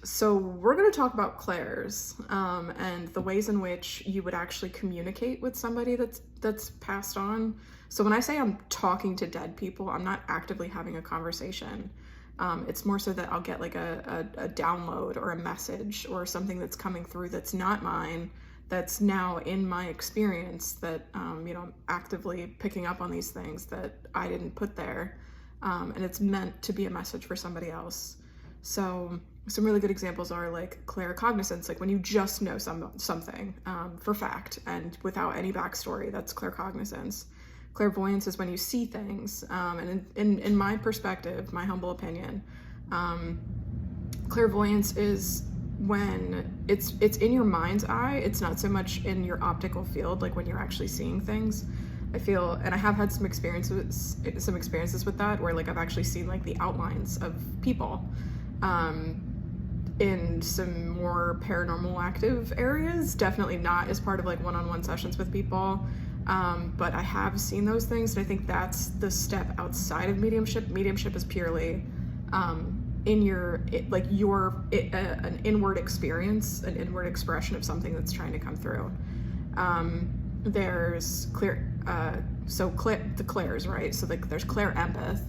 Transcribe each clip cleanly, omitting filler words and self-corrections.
So we're going to talk about clairs, and the ways in which you would actually communicate with somebody that's passed on. So when I say I'm talking to dead people, I'm not actively having a conversation. It's more so that I'll get like a download or a message or something that's coming through that's not mine, that's now in my experience, that I'm actively picking up on these things that I didn't put there, and it's meant to be a message for somebody else. So some really good examples are like claircognizance, like when you just know something for fact and without any backstory. That's claircognizance. Clairvoyance is when you see things, and in my perspective, my humble opinion, clairvoyance is when it's in your mind's eye. It's not so much in your optical field, like when you're actually seeing things. I feel, and I have had some experiences with that, where like I've actually seen like the outlines of people in some more paranormal active areas. Definitely not as part of like one-on-one sessions with people, but I have seen those things, and I think that's the step outside of mediumship. Mediumship is purely in your an inward experience, an inward expression of something that's trying to come through. There's the clairs, right? So like there's clair empath,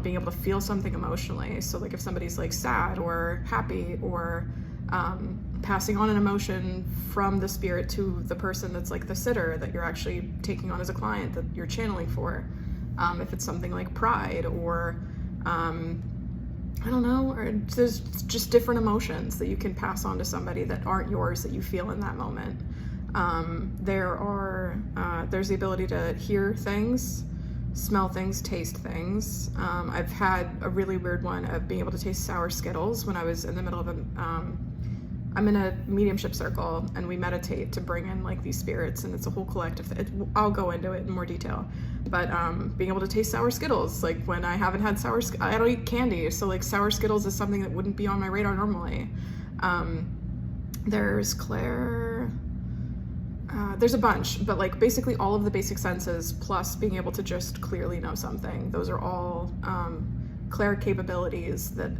being able to feel something emotionally. So like if somebody's like sad or happy, or passing on an emotion from the spirit to the person that's like the sitter that you're actually taking on as a client, that you're channeling for. If it's something like pride, or I don't know, or there's just different emotions that you can pass on to somebody that aren't yours, that you feel in that moment. There's the ability to hear things, smell things, taste things. I've had a really weird one of being able to taste sour Skittles when I was in the middle of I'm in a mediumship circle, and we meditate to bring in like these spirits, and it's a whole collective I'll go into it in more detail, but being able to taste sour Skittles, like when I haven't had I don't eat candy, so like sour Skittles is something that wouldn't be on my radar normally. There's there's a bunch, but like basically all of the basic senses, plus being able to just clearly know something. Those are all clair capabilities that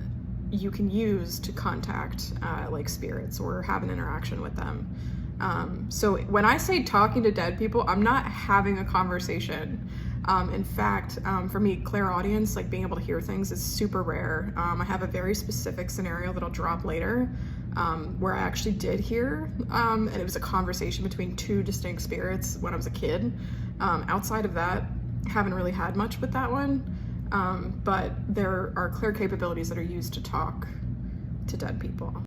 you can use to contact like spirits or have an interaction with them. So when I say talking to dead people, I'm not having a conversation. In fact, for me, clairaudience, like being able to hear things, is super rare. I have a very specific scenario that I'll drop later, where I actually did hear, and it was a conversation between two distinct spirits when I was a kid. Outside of that, haven't really had much with that one, but there are clair capabilities that are used to talk to dead people.